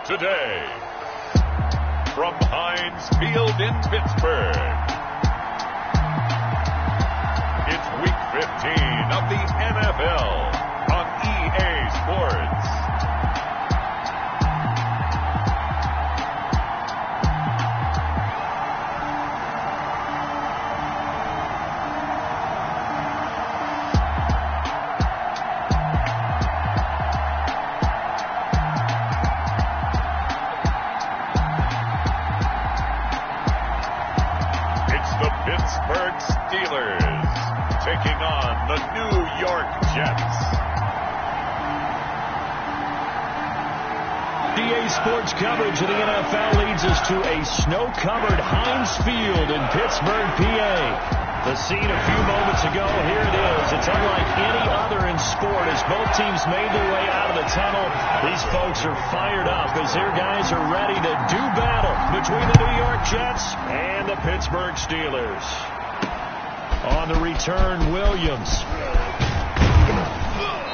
today. From Heinz Field in Pittsburgh, it's Week 15 of the NFL on EA Sports. Pittsburgh Steelers taking on the New York Jets. EA Sports coverage of the NFL leads us to a snow-covered Heinz Field in Pittsburgh, PA. The scene a few moments ago, here it is. It's unlike any other in sport as both teams made their way out of the tunnel. These folks are fired up as their guys are ready to do battle between the New York Jets and the Pittsburgh Steelers. On the return, Williams.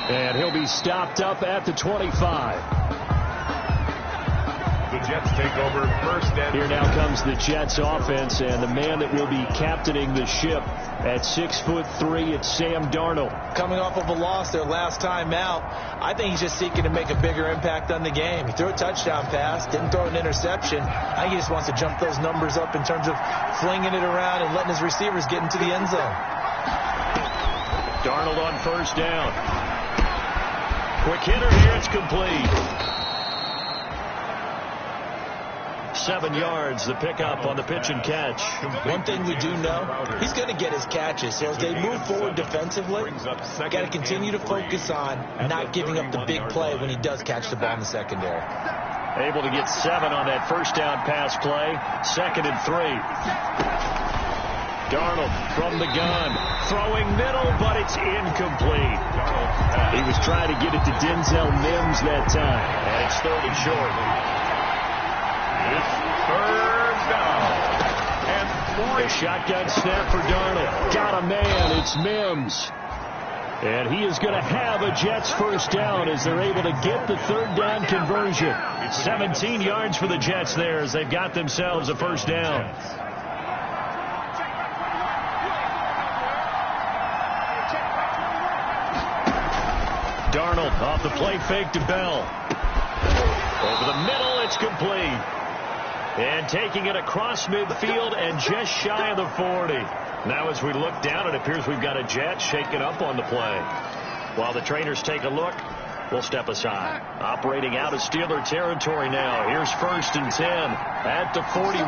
And he'll be stopped up at the 25. The Jets take over first and here now comes the Jets offense, and the man that will be captaining the ship at 6'3", it's Sam Darnold. Coming off of a loss their last time out, I think he's just seeking to make a bigger impact on the game. He threw a touchdown pass, didn't throw an interception. I think he just wants to jump those numbers up in terms of flinging it around and letting his receivers get into the end zone. Darnold on first down. Quick hitter here, it's complete. 7 yards, the pickup on the pitch and catch. One thing we do know, he's going to get his catches. So as they move forward defensively, got to continue to focus on not giving up the big play when he does catch the ball in the secondary. Able to get 7 on that first down pass play. 2nd and 3. Darnold from the gun, throwing middle, but it's incomplete. He was trying to get it to Denzel Mims that time, and it's 3rd and short. It's 3rd down and 3. A shotgun snap for Darnold. Got a man. It's Mims. And he is going to have a Jets first down as they're able to get the 3rd down conversion. 17 yards for the Jets there as they've got themselves a first down. Darnold off the play fake to Bell. Over the middle, it's complete. And taking it across midfield and just shy of the 40. Now as we look down, it appears we've got a Jet shaken up on the play. While the trainers take a look, we'll step aside. Operating out of Steeler territory now. Here's 1st and 10 at the 41.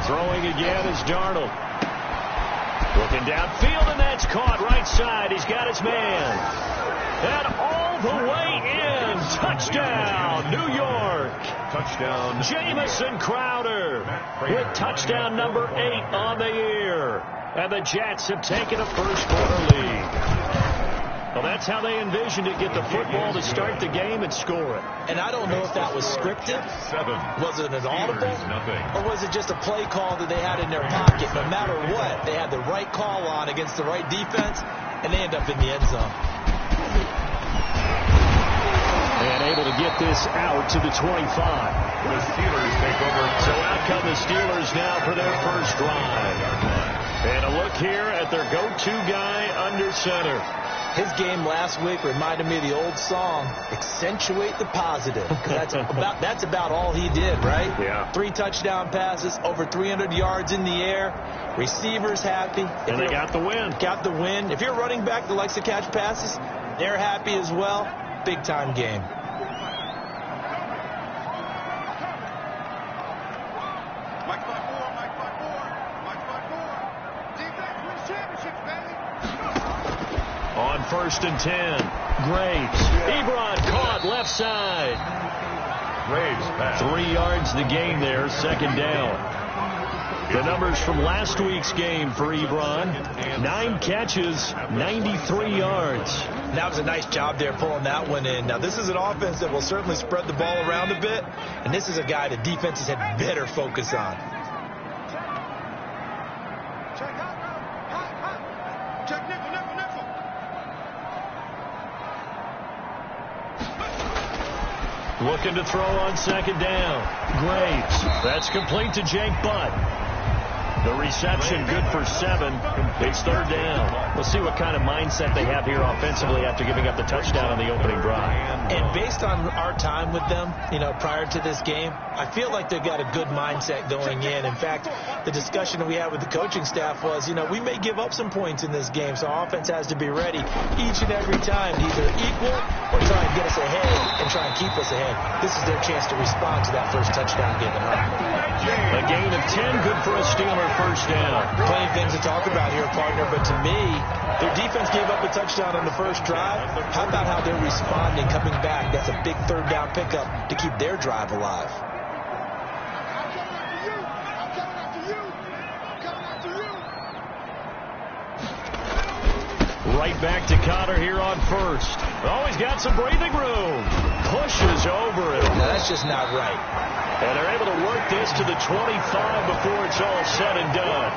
Throwing again is Darnold. Looking downfield, and that's caught right side. He's got his man. And all the way in. Touchdown, New York. Touchdown. Jamison Crowder with touchdown number 8 on the year. And the Jets have taken a first quarter lead. Well, that's how they envisioned it. Get the football to start the game and score it. And I don't know if that was scripted. 7. Was it an audible? Nothing. Or was it just a play call that they had in their pocket? No matter what, they had the right call on against the right defense, and they end up in the end zone. And able to get this out to the 25. The Steelers take over. So out come the Steelers now for their first drive. And a look here at their go-to guy under center. His game last week reminded me of the old song, Accentuate the Positive. Because that's about all he did, right? Yeah. 3 touchdown passes, over 300 yards in the air. Receivers happy. And they got the win. Got the win. If you're a running back that likes to catch passes, they're happy as well. Big-time game. On 1st and 10, Graves. Ebron caught left side. Graves back. 3 yards the game there, 2nd down. The numbers from last week's game for Ebron. 9 catches, 93 yards. That was a nice job there pulling that one in. Now, this is an offense that will certainly spread the ball around a bit, and this is a guy the defenses had better focus on. Looking to throw on second down. Graves. That's complete to Jake Butt. The reception good for 7. It's third down. We'll see what kind of mindset they have here offensively after giving up the touchdown on the opening drive. And based on our time with them, prior to this game, I feel like they've got a good mindset going in. In fact, the discussion that we had with the coaching staff was, we may give up some points in this game, so our offense has to be ready each and every time to either equal or try and get us ahead and try and keep us ahead. This is their chance to respond to that first touchdown given up. A gain of 10, good for a Steeler first down. Plenty of things to talk about here, partner, but to me, their defense gave up a touchdown on the first drive. How about how they're responding, coming back? That's a big third down pickup to keep their drive alive. Right back to Connor here on first. Oh, he's got some breathing room. Pushes over it. Now, that's just not right. And they're able to work this to the 25 before it's all said and done.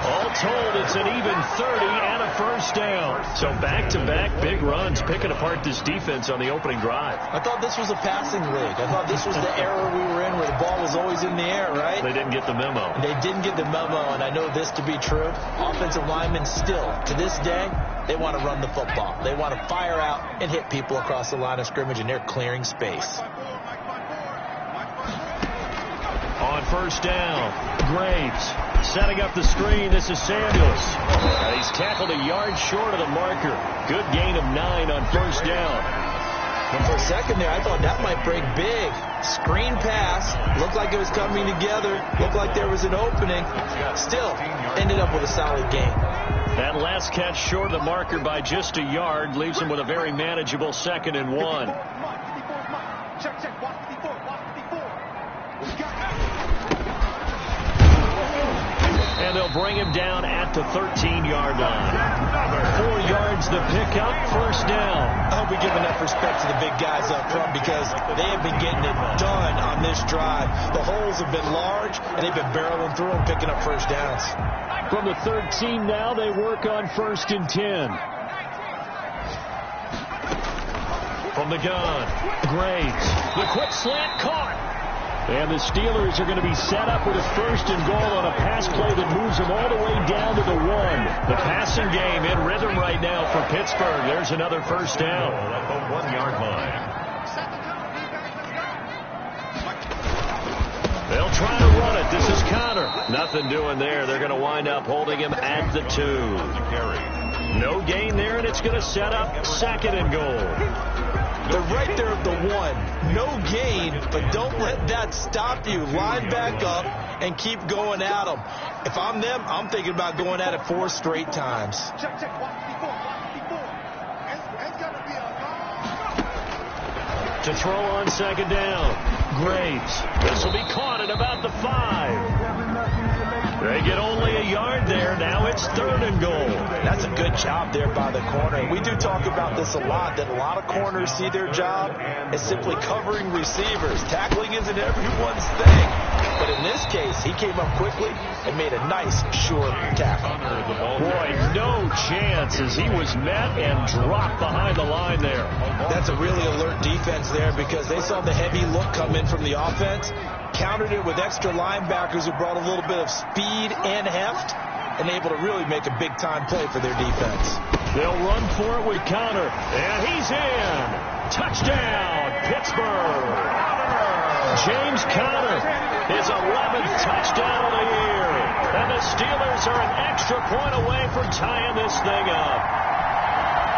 All told, it's an even 30 and a first down. So back-to-back big runs picking apart this defense on the opening drive. I thought this was a passing league. I thought this was the era we were in where the ball was always in the air, right? They didn't get the memo. They didn't get the memo, and I know this to be true. Offensive linemen still, to this day, they want to run the football. They want to fire out and hit people across the line of scrimmage, and they're clearing space. On first down, Graves setting up the screen. This is Samuels. And he's tackled a yard short of the marker. Good gain of 9 on first down. And for a second there, I thought that might break big. Screen pass. Looked like it was coming together. Looked like there was an opening. Still, ended up with a solid gain. That last catch short of the marker by just a yard leaves him with a very manageable 2nd and 1. And they'll bring him down at the 13-yard line. 4 yards to pick up, first down. I hope we give enough respect to the big guys up front because they have been getting it done on this drive. The holes have been large, and they've been barreling through them, picking up first downs. From the 13 now, they work on 1st and 10. From the gun, Graves. The quick slant caught. And the Steelers are going to be set up with a 1st and goal on a pass play that moves them all the way down to the 1. The passing game in rhythm right now for Pittsburgh. There's another first down. At the 1-yard line. They'll try to run it. This is Connor. Nothing doing there. They're going to wind up holding him at the 2. No gain there, and it's going to set up 2nd and goal. They're right there at the 1. No gain, but don't let that stop you. Line back up and keep going at them. If I'm them, I'm thinking about going at it 4 straight times. To throw on second down, Graves. This will be caught at about the 5. They get only a yard there. Now it's 3rd and goal. That's a good job there by the corner. We do talk about this a lot, that a lot of corners see their job as simply covering receivers. Tackling isn't everyone's thing. But in this case, he came up quickly and made a nice, sure tackle. Boy, no chance as he was met and dropped behind the line there. That's a really alert defense there because they saw the heavy look come in from the offense, countered it with extra linebackers who brought a little bit of speed and heft, and able to really make a big-time play for their defense. They'll run for it with Connor, and he's in. Touchdown, Pittsburgh. James Conner, his 11th touchdown of the year. And the Steelers are an extra point away from tying this thing up.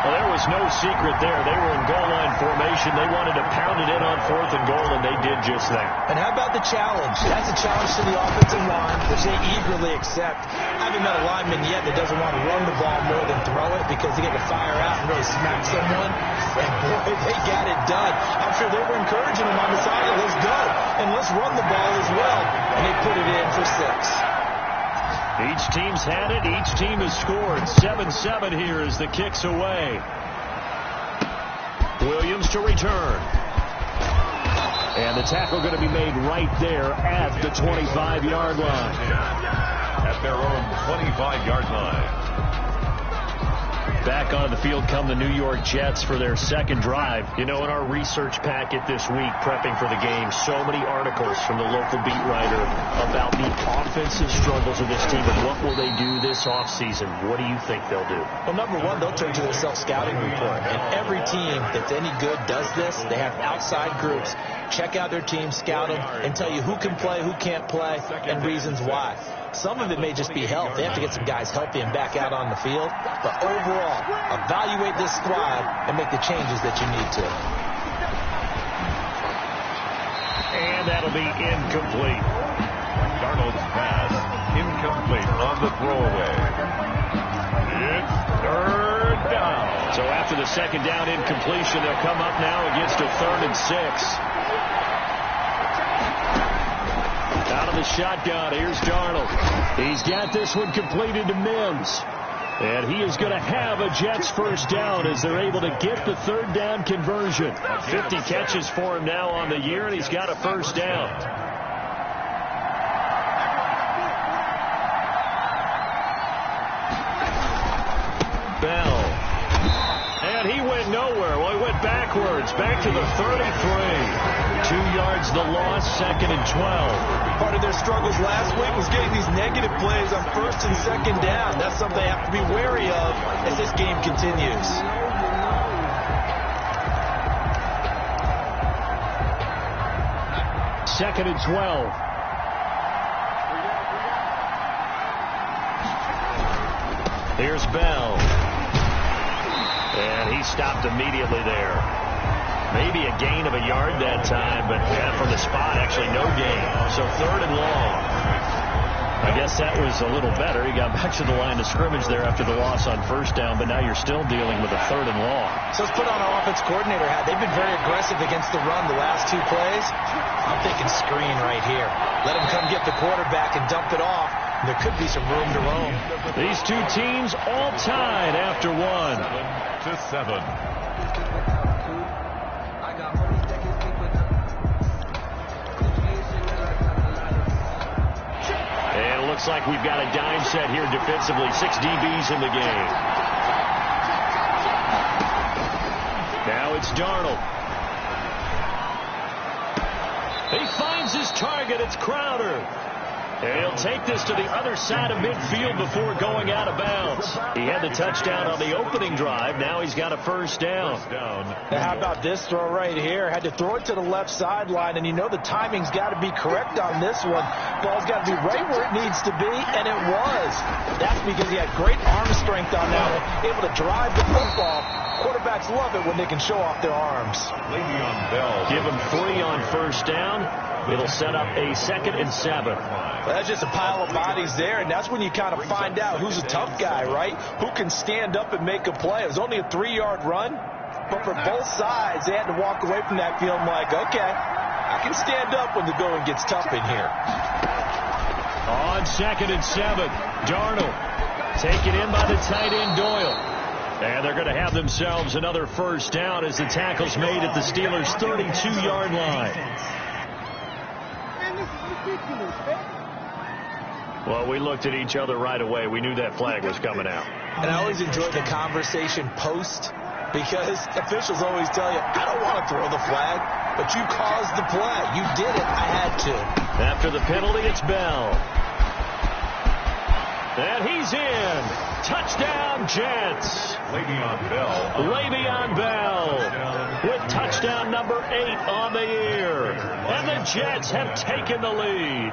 Well, there was no secret there. They were in goal line formation. They wanted to pound it in on 4th and goal, and they did just that. And how about the challenge? That's a challenge to the offensive line, which they eagerly accept. I haven't met a lineman yet that doesn't want to run the ball more than throw it because they get to fire out and really smack someone. And boy, they got it done. I'm sure they were encouraging them on the side. Let's go. And let's run the ball as well. And they put it in for 6. Each team's had it. Each team has scored. 7-7 here as the kick's away. Williams to return. And the tackle going to be made right there at the 25-yard line. At their own 25-yard line. Back on the field come the New York Jets for their second drive. You know, in our research packet this week, prepping for the game, so many articles from the local beat writer about the offensive struggles of this team and what will they do this offseason. What do you think they'll do? Well, number one, they'll turn to their self-scouting report. And every team that's any good does this. They have outside groups. Check out their team, scout them, and tell you who can play, who can't play, and reasons why. Some of it may just be health. They have to get some guys healthy and back out on the field. But overall, evaluate this squad and make the changes that you need to. And that'll be incomplete. Darnold's pass incomplete on the throwaway. It's third down. So after the second down incompletion, they'll come up now against a 3rd and 6. Out of the shotgun, here's Darnold. He's got this one completed to Mims. And he is going to have a Jets first down as they're able to get the 3rd down conversion. 50 catches for him now on the year, and he's got a first down. Bell. And he went nowhere. Well, he went backwards, back to the 33. 2 yards the loss, 2nd and 12. Part of their struggles last week was getting these negative plays on 1st and 2nd down. That's something they have to be wary of as this game continues. Second and 12. Here's Bell. And he stopped immediately there. Maybe a gain of a yard that time, but from the spot, actually no gain. So 3rd and long. I guess that was a little better. He got back to the line of scrimmage there after the loss on 1st down, but now you're still dealing with a 3rd and long. So let's put on our offense coordinator hat. They've been very aggressive against the run the last 2 plays. I'm thinking screen right here. Let him come get the quarterback and dump it off. There could be some room to roam. These 2 teams all tied after 1. 7-7. And it looks like we've got a dime set here defensively. 6 DBs in the game. Now it's Darnold. He finds his target. It's Crowder. And he'll take this to the other side of midfield before going out of bounds. He had the touchdown on the opening drive. Now he's got a first down. Now how about this throw right here? Had to throw it to the left sideline, and you know the timing's got to be correct on this one. Ball's got to be right where it needs to be, and it was. That's because he had great arm strength on that one, able to drive the football. Quarterbacks love it when they can show off their arms. Le'Veon Bell. Give him 3 on first down. It'll set up a 2nd and 7. Well, that's just a pile of bodies there, and that's when you kind of find out who's a tough guy, right? Who can stand up and make a play. It was only a 3-yard run, but for both sides, they had to walk away from that field like, okay, I can stand up when the going gets tough in here. On 2nd and 7, Darnold taken in by the tight end Doyle. And they're going to have themselves another first down as the tackle's made at the Steelers' 32-yard line. Well, we looked at each other right away. We knew that flag was coming out. And I always enjoy the conversation post because officials always tell you, I don't want to throw the flag, but you caused the play. You did it. I had to. After the penalty, it's Bell. And he's in. Touchdown, Jets. Le'Veon Bell. Le'Veon Bell with touchdown number 8 on the year. And the Jets have taken the lead.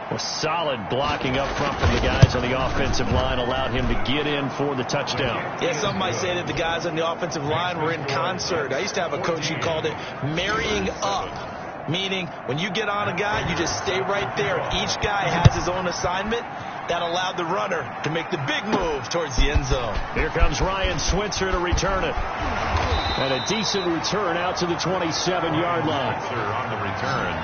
Well, solid blocking up front from the guys on the offensive line allowed him to get in for the touchdown. Yeah, some might say that the guys on the offensive line were in concert. I used to have a coach who called it marrying up, meaning when you get on a guy, you just stay right there. Each guy has his own assignment. That allowed the runner to make the big move towards the end zone. Here comes Ryan Switzer to return it. And a decent return out to the 27-yard line. On the return.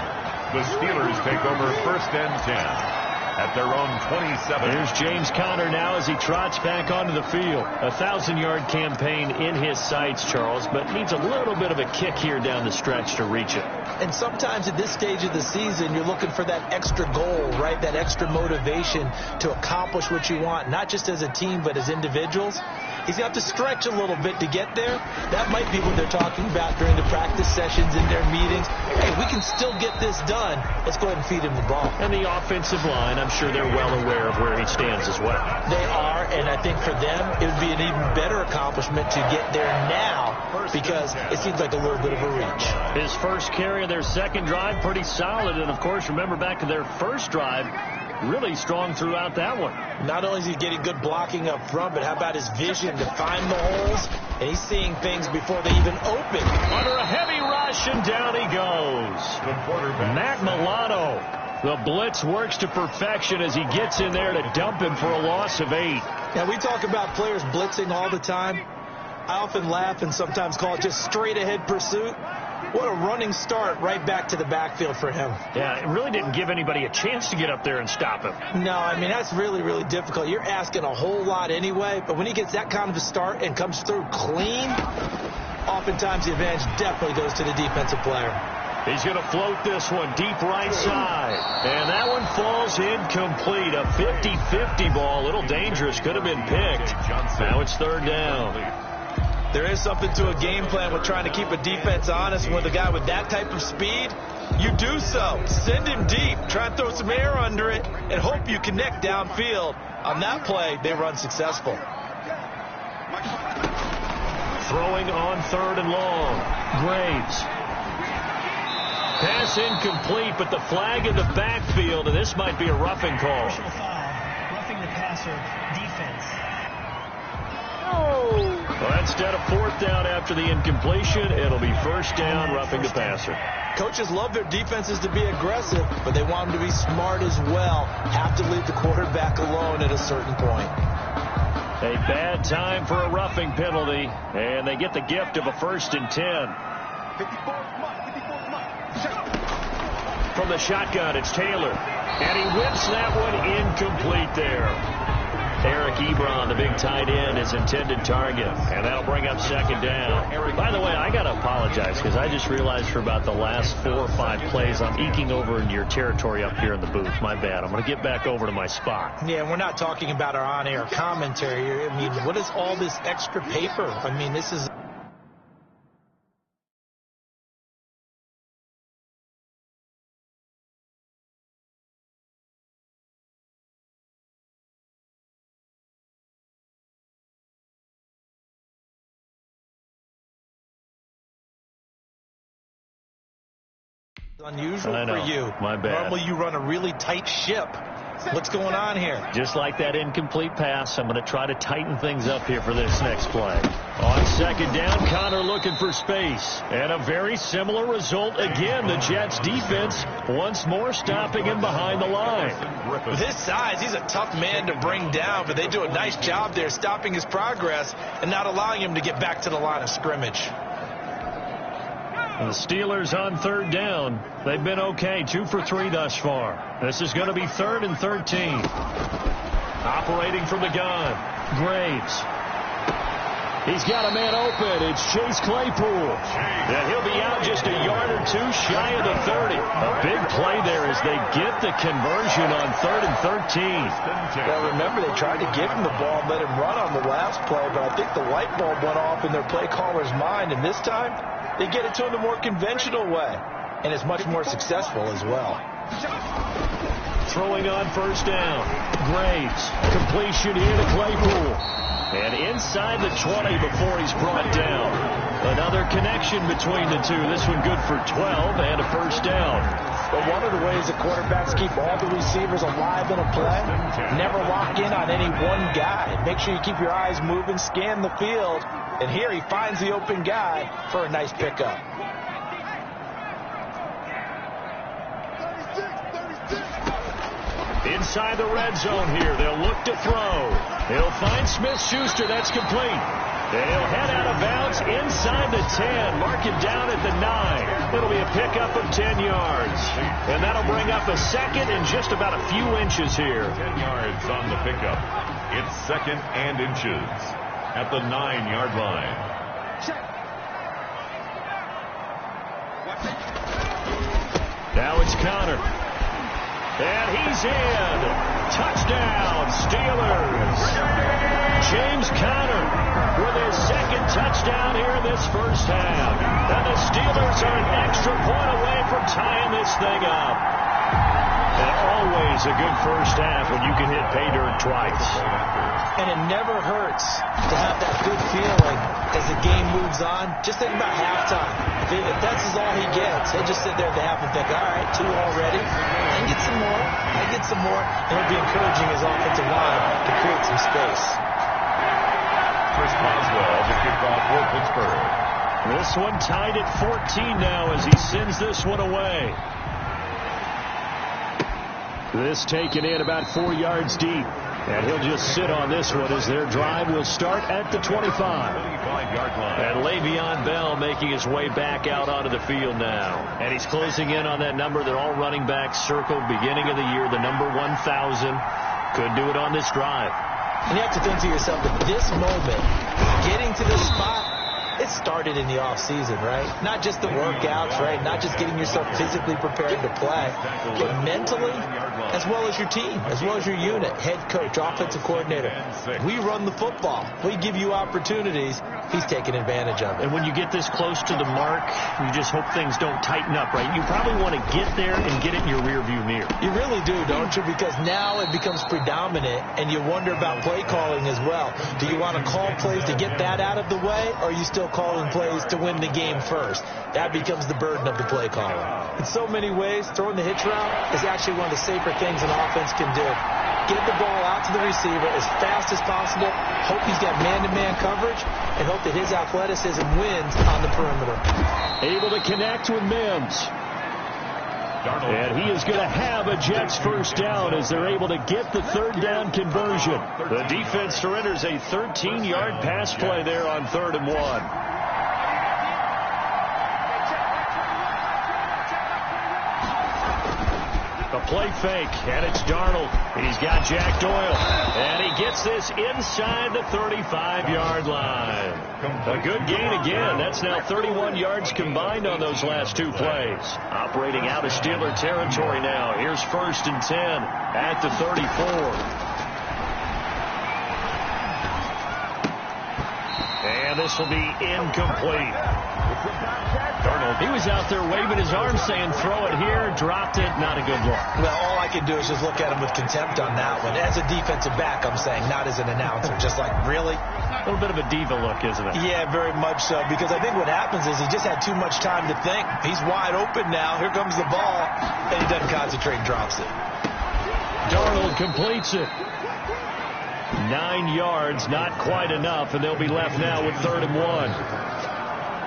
The Steelers take over 1st and 10 at their own 27. Here's James Conner now as he trots back onto the field. A 1,000-yard campaign in his sights, Charles, but needs a little bit of a kick here down the stretch to reach it. And sometimes at this stage of the season, you're looking for that extra goal, right? That extra motivation to accomplish what you want, not just as a team, but as individuals. He's going to have to stretch a little bit to get there. That might be what they're talking about during the practice sessions in their meetings. Hey, we can still get this done. Let's go ahead and feed him the ball. And the offensive line, I'm sure they're well aware of where he stands as well. They are, and I think for them, it would be an even better accomplishment to get there now because it seems like a little bit of a reach. His first carry of their second drive, pretty solid. And, of course, remember back to their first drive, really strong throughout that one. Not only is he getting good blocking up front, but how about his vision to find the holes? And he's seeing things before they even open. Under a heavy rush, and down he goes. Matt Milano. The blitz works to perfection as he gets in there to dump him for a loss of 8. Now, we talk about players blitzing all the time. I often laugh and sometimes call it just straight-ahead pursuit. What a running start right back to the backfield for him. Yeah, it really didn't give anybody a chance to get up there and stop him. No, I mean, that's really, really difficult. You're asking a whole lot anyway, but when he gets that kind of a start and comes through clean, oftentimes the advantage definitely goes to the defensive player. He's going to float this one deep right side. And that one falls incomplete. A 50-50 ball. A little dangerous. Could have been picked. Now it's third down. There is something to a game plan with trying to keep a defense honest. With a guy with that type of speed, you do so. Send him deep. Try and throw some air under it and hope you connect downfield. On that play, they run successful. Throwing on third and long. Graves. Pass incomplete, but the flag in the backfield, and this might be a roughing call. Roughing the passer defense. Well, instead of fourth down after the incompletion, it'll be first down, roughing the passer. Coaches love their defenses to be aggressive, but they want them to be smart as well. Have to leave the quarterback alone at a certain point. A bad time for a roughing penalty, and they get the gift of a 1st and 10. From the shotgun, it's Taylor. And he whips that one incomplete there. Eric Ebron, the big tight end, is intended target. And that'll bring up second down. By the way, I got to apologize because I just realized for about the last 4 or 5 plays, I'm eking over into your territory up here in the booth. My bad. I'm going to get back over to my spot. Yeah, we're not talking about our on-air commentary. I mean, what is all this extra paper? I mean, this is... unusual for you. My bad. Normally you run a really tight ship. What's going on here? Just like that incomplete pass, I'm going to try to tighten things up here for this next play. On second down, Connor looking for space. And a very similar result again. The Jets defense once more stopping him behind the line. With his size, he's a tough man to bring down, but they do a nice job there stopping his progress and not allowing him to get back to the line of scrimmage. The Steelers on third down. They've been okay, 2 for 3 thus far. This is going to be 3rd and 13. Operating from the gun, Graves. He's got a man open. It's Chase Claypool. And he'll be out just a yard or 2 shy of the 30. A big play there as they get the conversion on 3rd and 13. Well, remember, they tried to give him the ball and let him run on the last play, but I think the light bulb went off in their play caller's mind, and this time they get it to him the more conventional way, and it's much more successful as well. Throwing on first down. Graves. Completion here to Claypool. And inside the 20 before he's brought down. Another connection between the two. This one good for 12 and a first down. But one of the ways the quarterbacks keep all the receivers alive in a play, never lock in on any one guy. Make sure you keep your eyes moving, scan the field. And here he finds the open guy for a nice pickup. Inside the red zone here. They'll look to throw. He'll find Smith-Schuster. That's complete. And he'll head out of bounds inside the 10. Mark it down at the 9. It'll be a pickup of 10 yards. And that'll bring up a second and just about a few inches here. 10 yards on the pickup. It's 2nd and inches at the 9-yard line. Now it's Connor. And he's in. Touchdown, Steelers. James Conner with his second touchdown here in this first half. And the Steelers are an extra point away from tying this thing up. And always a good first half when you can hit pay dirt twice. And it never hurts to have that good feeling as the game moves on. Just think about halftime. If that's all he gets, he'll just sit there at the half and think, all right, 2 already. I get some more. I get some more. And it'll be encouraging his offensive line to create some space. Chris Boswell, the kickoff for Pittsburgh. This one tied at 14 now as he sends this one away. This taken in about 4 yards deep. And he'll just sit on this one as their drive will start at the 25. And Le'Veon Bell making his way back out onto the field now. And he's closing in on that number that all running backs circled beginning of the year, the number 1,000. Could do it on this drive. And you have to think to yourself that this moment, getting to this spot, it started in the offseason, right? Not just the workouts, right? Not just getting yourself physically prepared to play, but mentally, as well as your team, as well as your unit, head coach, offensive coordinator. We run the football. We give you opportunities. He's taking advantage of it. And when you get this close to the mark, you just hope things don't tighten up, right? You probably want to get there and get it in your rearview mirror. You really do, don't you? Because now it becomes predominant, and you wonder about play calling as well. Do you want to call plays to get that out of the way, or are you still calling plays to win the game first? That becomes the burden of the play caller. In so many ways, throwing the hitch route is actually one of the safer things an offense can do. Get the ball out to the receiver as fast as possible, hope he's got man-to-man coverage, and hope that his athleticism wins on the perimeter. Able to connect with Mims. And he is going to have a Jets first down as they're able to get the third down conversion. The defense surrenders a 13-yard pass play there on 3rd and 1. A play fake, and it's Darnold. He's got Jack Doyle, and he gets this inside the 35-yard line. A good gain again. That's now 31 yards combined on those last 2 plays. Operating out of Steeler territory now. Here's 1st and 10 at the 34. And this will be incomplete. Darnold, he was out there waving his arms saying, throw it here, dropped it, not a good look. Well, all I can do is just look at him with contempt on that one. As a defensive back, I'm saying, not as an announcer. Just like, really? A little bit of a diva look, isn't it? Yeah, very much so, because I think what happens is he just had too much time to think. He's wide open now. Here comes the ball, and he doesn't concentrate and drops it. Darnold completes it. 9 yards, not quite enough, and they'll be left now with 3rd and 1.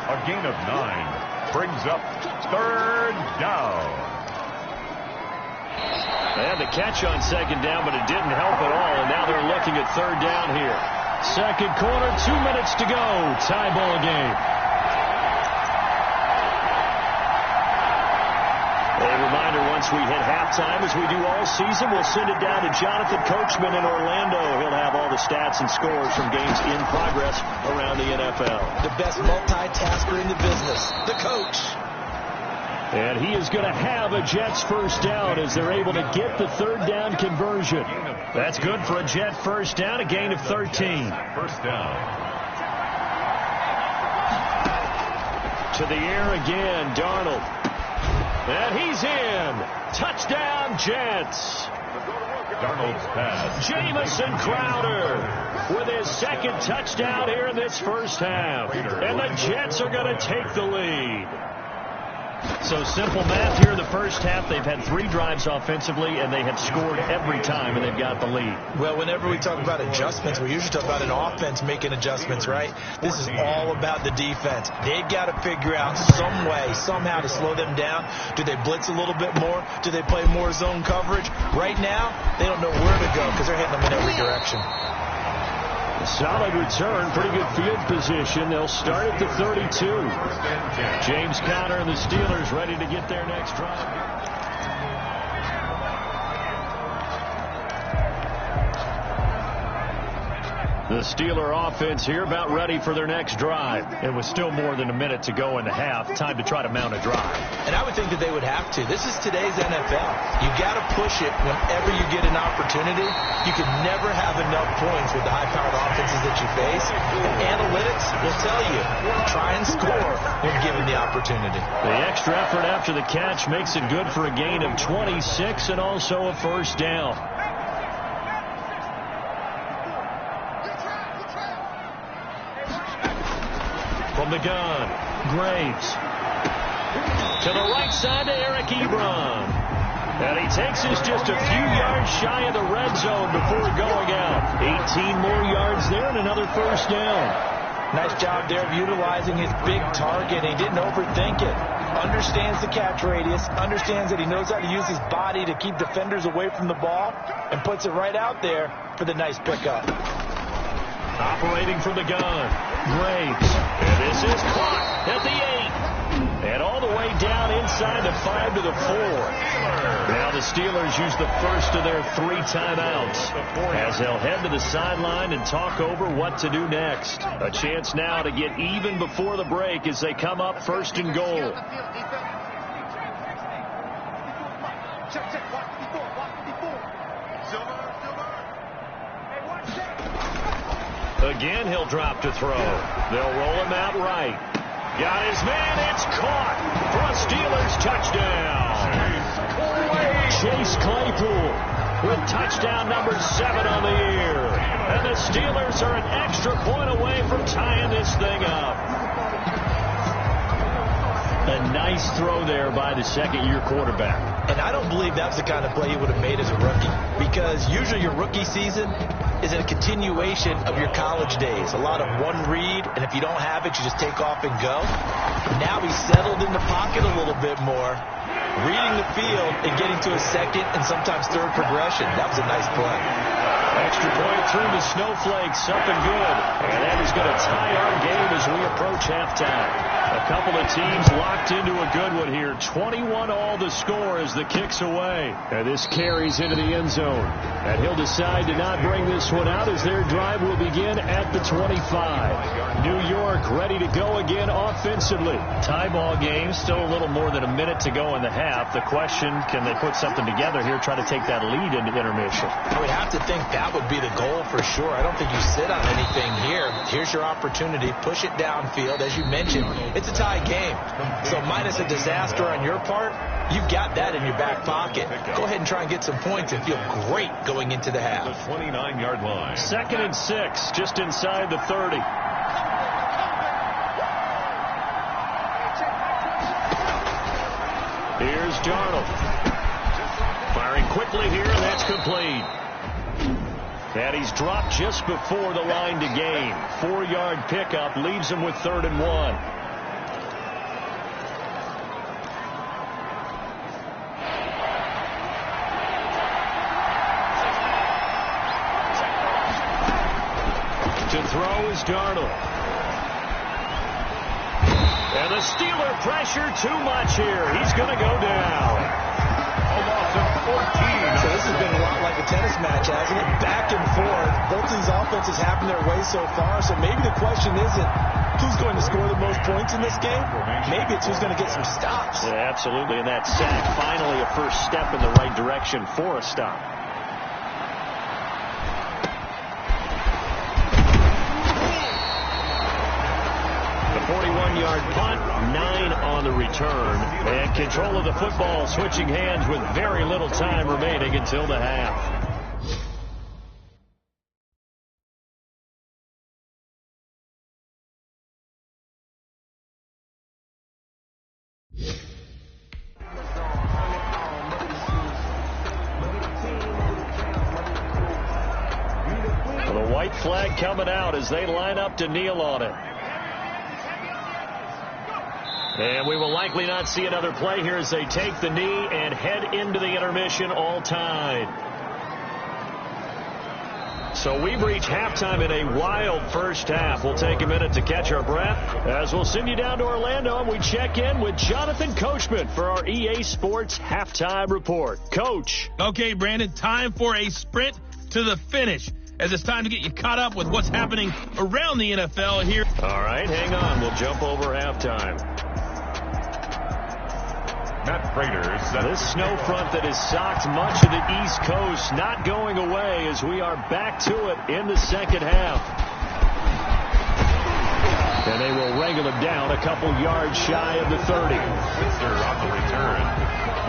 A gain of 9 brings up 3rd down. They had the catch on 2nd down, but it didn't help at all, and now they're looking at 3rd down here. 2nd quarter, 2 minutes to go. Tie ball game. A reminder, once we hit halftime, as we do all season, we'll send it down to Jonathan Coachman in Orlando. He'll have all the stats and scores from games in progress around the NFL. The best multitasker in the business, the coach. And he is going to have a Jets first down as they're able to get the 3rd down conversion. That's good for a Jet first down, a gain of 13. First down. To the air again, Darnold. And he's in. Touchdown, Jets. Darnold's pass. Jamison Crowder with his 2nd touchdown here in this first half. And the Jets are going to take the lead. So simple math here in the first half. They've had 3 drives offensively, and they have scored every time, and they've got the lead. Well, whenever we talk about adjustments, we usually talk about an offense making adjustments, right? This is all about the defense. They've got to figure out some way, somehow to slow them down. Do they blitz a little bit more? Do they play more zone coverage? Right now, they don't know where to go because they're hitting them in every direction. Solid return, pretty good field position. They'll start at the 32. James Conner and the Steelers ready to get their next drive. The Steeler offense here about ready for their next drive. It was still more than a minute to go in the half. Time to try to mount a drive. And I would think that they would have to. This is today's NFL. You got to push it whenever you get an opportunity. You can never have enough points with the high-powered offenses that you face. And analytics will tell you, try and score when given the opportunity. The extra effort after the catch makes it good for a gain of 26 and also a first down. From the gun, Graves. To the right side to Eric Ebron. And he takes us just a few yards shy of the red zone before going out. 18 more yards there and another first down. Nice job there of utilizing his big target. He didn't overthink it. Understands the catch radius. Understands that he knows how to use his body to keep defenders away from the ball. And puts it right out there for the nice pickup. Operating from the gun, Graves. And this is caught at the 8. And all the way down inside the 5 to the 4. Now the Steelers use the first of their 3 timeouts as they'll head to the sideline and talk over what to do next. A chance now to get even before the break as they come up first and goal. Again, he'll drop to throw. They'll roll him out right. Got his man. It's caught for a Steelers touchdown. Chase Claypool with touchdown number 7 on the year. And the Steelers are an extra point away from tying this thing up. A nice throw there by the second-year quarterback. And I don't believe that's the kind of play he would have made as a rookie, because usually your rookie season is a continuation of your college days. A lot of one read, and if you don't have it, you just take off and go. Now he's settled in the pocket a little bit more, reading the field and getting to a second and sometimes third progression. That was a nice play. Extra point through the snowflakes, up and good. And that is going to tie our game as we approach halftime. A couple of teams locked into a good one here. 21 all the score as the kick's away. And this carries into the end zone. And he'll decide to not bring this one out as their drive will begin at the 25. New York ready to go again offensively. Tie ball game, still a little more than a minute to go in the half. The question, can they put something together here, try to take that lead into intermission? I would have to think that would be the goal for sure. I don't think you sit on anything here. Here's your opportunity. Push it downfield. As you mentioned, it's a tie game. So minus a disaster on your part, you've got that in your back pocket. Go ahead and try and get some points and feel great going into the half. The 29-yard line. 2nd and 6, just inside the 30. Here's Darnold. Firing quickly here, and that's complete. And he's dropped just before the line to gain. 4-yard pickup leaves him with 3rd and 1. To throw is Darnold. And the Steeler pressure too much here. He's going to go down. A loss of 14. So this has been a lot like a tennis match, hasn't it? Back and forth. Both of these offenses having their way so far. So maybe the question isn't who's going to score the most points in this game. Maybe it's who's going to get some stops. Yeah, absolutely. And that sack, finally a first step in the right direction for a stop. The 41-yard punt, 9 on the return. And control of the football switching hands with very little time remaining until the half. The white flag coming out as they line up to kneel on it. And we will likely not see another play here as they take the knee and head into the intermission all tied. So we've reached halftime in a wild first half. We'll take a minute to catch our breath as we'll send you down to Orlando and we check in with Jonathan Coachman for our EA Sports Halftime Report. Coach. Okay, Brandon, time for a sprint to the finish. as it's time to get you caught up with what's happening around the NFL here. All right, hang on. We'll jump over halftime. Matt Prater set. This snow front that has socked much of the East Coast not going away as we are back to it in the second half. And they will wrangle him down a couple yards shy of the 30. Switzer on the return.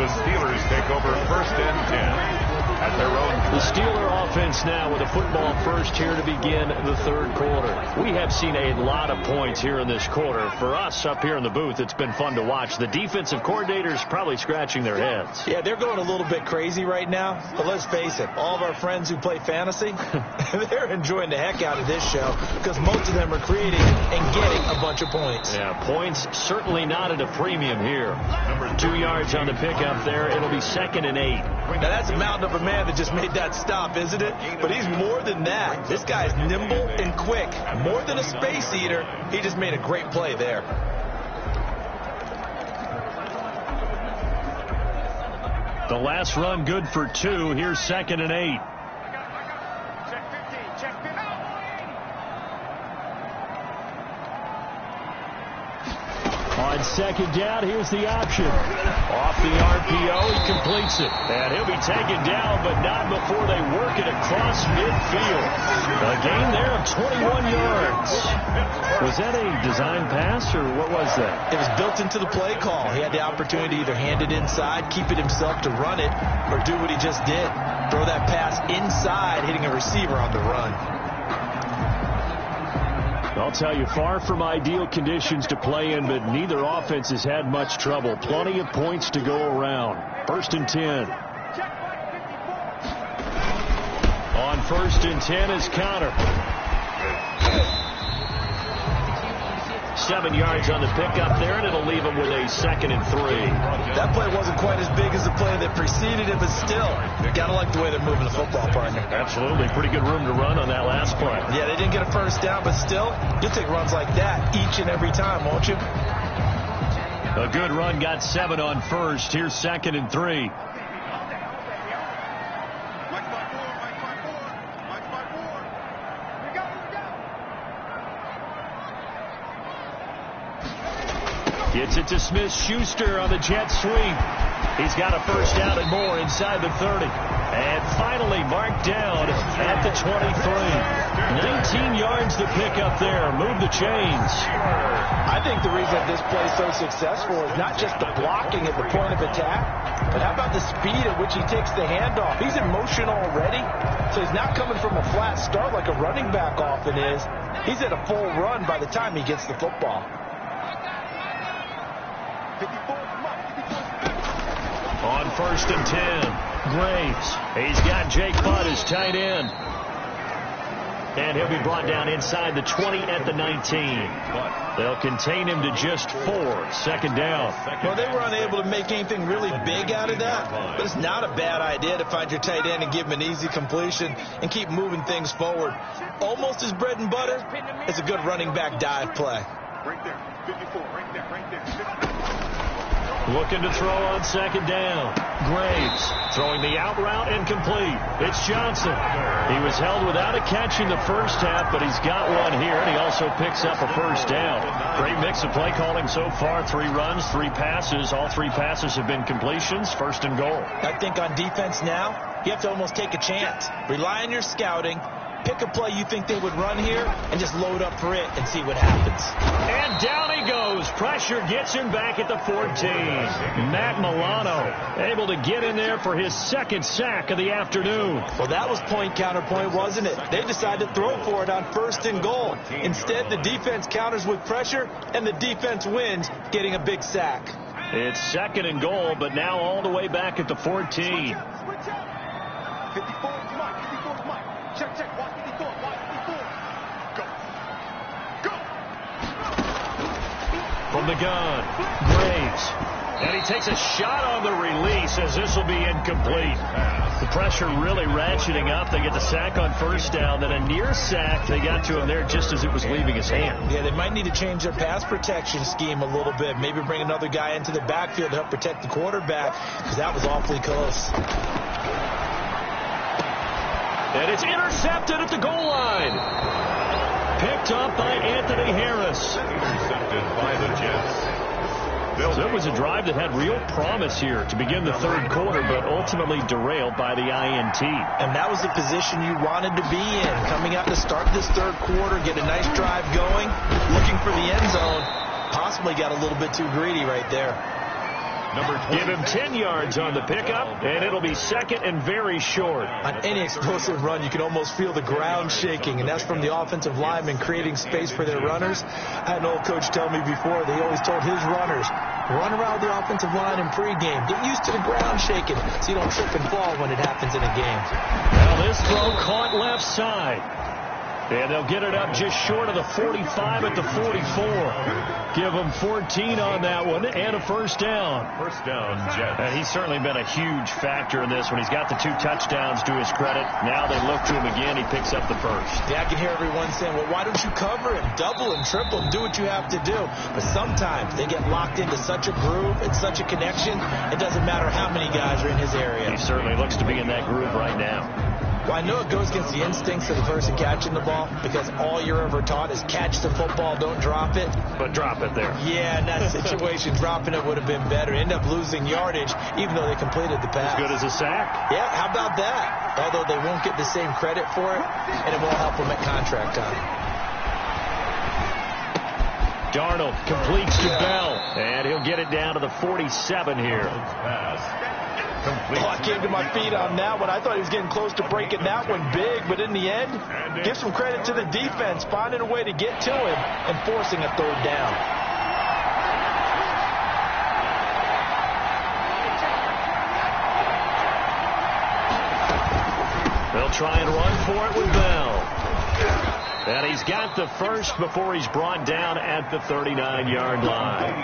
The Steelers take over 1st and 10 at their own. The Steeler offense now with a football first here to begin the third quarter. We have seen a lot of points here in this quarter. For us up here in the booth, it's been fun to watch. The defensive coordinators probably scratching their heads. Yeah, they're going a little bit crazy right now. But let's face it, all of our friends who play fantasy, they're enjoying the heck out of this show because most of them are creating and getting a bunch of points. Yeah, points certainly not at a premium here. 2 yards on the pickup there. It'll be 2nd and 8. Now, that's a mountain of a man that just made that stop, isn't it? But he's more than that. This guy's nimble and quick. More than a space eater, he just made a great play there. The last run good for 2. Here's 2nd and 8. On 2nd down, here's the option. Off the RPO, he completes it. And he'll be taken down, but not before they work it across midfield. A gain there of 21 yards. Was that a design pass, or what was that? It was built into the play call. He had the opportunity to either hand it inside, keep it himself to run it, or do what he just did. Throw that pass inside, hitting a receiver on the run. I'll tell you, far from ideal conditions to play in, but neither offense has had much trouble. Plenty of points to go around. 1st and 10. On 1st and 10 is counter. 7 yards on the pickup there, and it'll leave him with a 2nd and 3. That play wasn't quite as big as the play that preceded it, but still, gotta like the way they're moving the football, partner. Absolutely. Pretty good room to run on that last play. Yeah, they didn't get a first down, but still, you'll take runs like that each and every time, won't you? A good run got 7 on 1st. Here's 2nd and 3. Gets it to Smith-Schuster on the jet sweep. He's got a first down and more inside the 30. And finally marked down at the 23. 19 yards to pick up there. Move the chains. I think the reason that this play is so successful is not just the blocking at the point of attack, but how about the speed at which he takes the handoff? He's in motion already, so he's not coming from a flat start like a running back often is. He's at a full run by the time he gets the football. On 1st and 10, Graves. He's got Jake Butt as tight end. And he'll be brought down inside the 20 at the 19. They'll contain him to just 4. 2nd down. Well, they were unable to make anything really big out of that, but it's not a bad idea to find your tight end and give him an easy completion and keep moving things forward. Almost his bread and butter. It's a good running back dive play. Right there, 54, right there, right there. Looking to throw on 2nd down. Graves throwing the out route and complete. It's Johnson. He was held without a catch in the first half, but he's got one here, and he also picks up a first down. Great mix of play calling so far. 3 runs, 3 passes. All 3 passes have been completions. 1st and goal. I think on defense now, you have to almost take a chance. Rely on your scouting. Pick a play you think they would run here and just load up for it and see what happens. And down he goes. Pressure gets him back at the 14. Matt Milano able to get in there for his 2nd sack of the afternoon. Well, that was point counterpoint, wasn't it? They decided to throw for it on 1st and goal. Instead, the defense counters with pressure, and the defense wins, getting a big sack. It's 2nd and goal, but now all the way back at the 14. 54, come on, 54, come on. Check, watch 54, watch 54. Go. From the gun, Graves. And he takes a shot on the release as this will be incomplete. The pressure really ratcheting up. They get the sack on 1st down, then a near sack. They got to him there just as it was leaving his hand. Yeah, they might need to change their pass protection scheme a little bit. Maybe bring another guy into the backfield to help protect the quarterback, because that was awfully close. And it's intercepted at the goal line. Picked up by Anthony Harris. Intercepted by the Jets. So it was a drive that had real promise here to begin the third quarter, but ultimately derailed by the INT. And that was the position you wanted to be in. Coming out to start this third quarter, get a nice drive going, looking for the end zone. Possibly got a little bit too greedy right there. Give him 10 yards on the pickup, and it'll be second and very short. On any explosive run, you can almost feel the ground shaking, and that's from the offensive linemen creating space for their runners. I had an old coach tell me before, they always told his runners, run around the offensive line in pregame. Get used to the ground shaking so you don't trip and fall when it happens in a game. Now this throw caught left side. And they'll get it up just short of the 45 at the 44. Give them 14 on that one and a first down. First down, Jets. And he's certainly been a huge factor in this one. He's got the 2 touchdowns to his credit. Now they look to him again. He picks up the first. Yeah, I can hear everyone saying, well, why don't you cover him? Double him, triple him, do what you have to do. But sometimes they get locked into such a groove and such a connection, it doesn't matter how many guys are in his area. He certainly looks to be in that groove right now. Well, I know it goes against the instincts of the person catching the ball because all you're ever taught is catch the football, don't drop it. But drop it there. Yeah, in that situation, dropping it would have been better. End up losing yardage, even though they completed the pass. As good as a sack. Yeah, how about that? Although they won't get the same credit for it, and it won't help them at contract time. Darnold completes to Bell, and he'll get it down to the 47 here. Oh, I came to my feet on that one. I thought he was getting close to breaking that one big, but in the end, give some credit to the defense, finding a way to get to him and forcing a third down. They'll try and run for it with Bell. And he's got the first before he's brought down at the 39-yard line.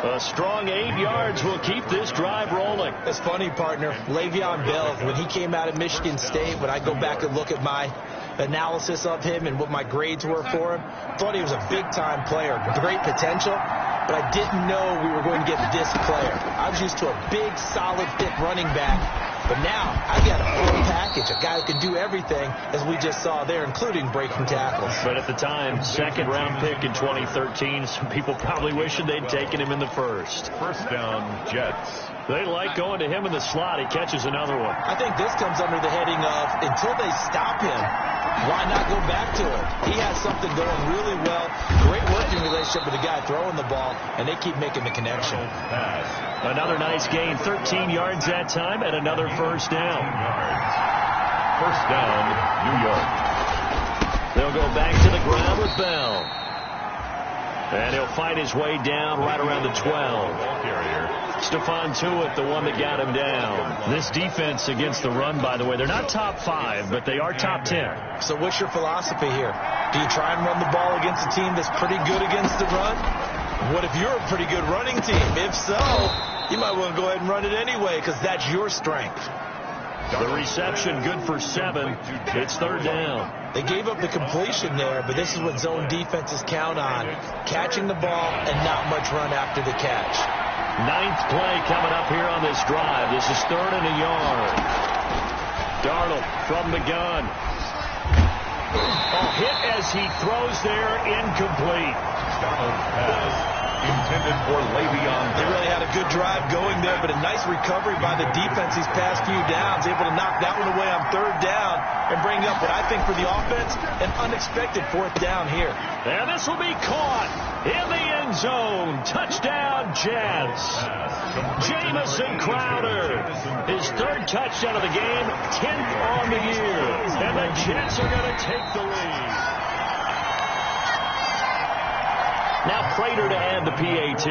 A strong 8 yards will keep this drive rolling. It's funny, partner. Le'Veon Bell, when he came out of Michigan State, when I go back and look at my analysis of him and what my grades were for him, thought he was a big-time player, great potential, but I didn't know we were going to get this player. I was used to a big, solid, thick running back, but now I got a full package, a guy who can do everything, as we just saw there, including breaking tackles. But at the time, second-round pick in 2013, some people probably wishing they'd taken him in the first. First down, Jets. They like going to him in the slot. He catches another one. I think this comes under the heading of, until they stop him, why not go back to it? He has something going really well. Great working relationship with the guy throwing the ball, and they keep making the connection. Another nice gain, 13 yards that time, and another first down. First down, New York. They'll go back to the ground with Bell. And he'll fight his way down right around the 12. Stephon Tuitt, the one that got him down. This defense against the run, by the way, they're not top 5, but they are top 10. So what's your philosophy here? Do you try and run the ball against a team that's pretty good against the run? What if you're a pretty good running team? If so, you might want to go ahead and run it anyway because that's your strength. The reception good for 7. It's third down. They gave up the completion there, but this is what zone defenses count on. Catching the ball and not much run after the catch. 9th play coming up here on this drive. This is 3rd and a yard. Darnold from the gun. Hit as he throws there, incomplete. Darnold's pass intended for Le'Veon. They really had a good drive going there, but a nice recovery by the defense these past few downs, able to knock that one away on 3rd down and bring up what I think for the offense, an unexpected 4th down here. And this will be caught in the end zone. Touchdown, Jets. Jamison Crowder, his 3rd touchdown of the game, 10th on the year. And the Jets are going to take the lead. Now Prater to add the PAT.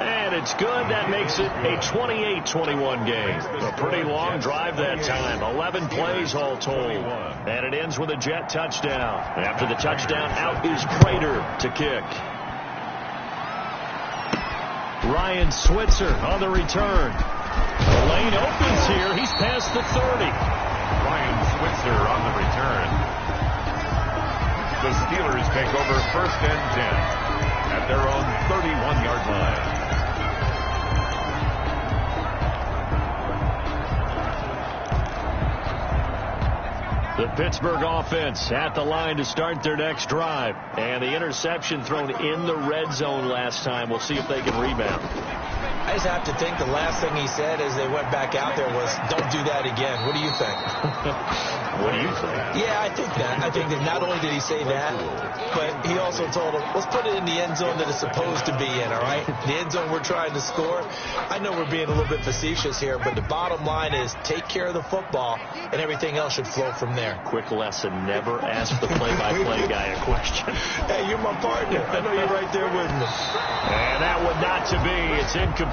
And it's good. That makes it a 28-21 game. A pretty long drive that time. 11 plays all told. And it ends with a Jet touchdown. After the touchdown, out is Prater to kick. Ryan Switzer on the return. The lane opens here. He's past the 30. Ryan Switzer on the return. The Steelers take over 1st and 10 at their own 31-yard line. The Pittsburgh offense at the line to start their next drive. And the interception thrown in the red zone last time. We'll see if they can rebound. I just have to think the last thing he said as they went back out there was, don't do that again. What do you think? What do you think? Yeah, I think that. I think that not only did he say that, but he also told him, let's put it in the end zone that it's supposed to be in, all right? The end zone we're trying to score. I know we're being a little bit facetious here, but the bottom line is take care of the football, and everything else should flow from there. Quick lesson, never ask the play-by-play guy a question. Hey, you're my partner. I know you're right there with me. And that would not to be. It's incomplete.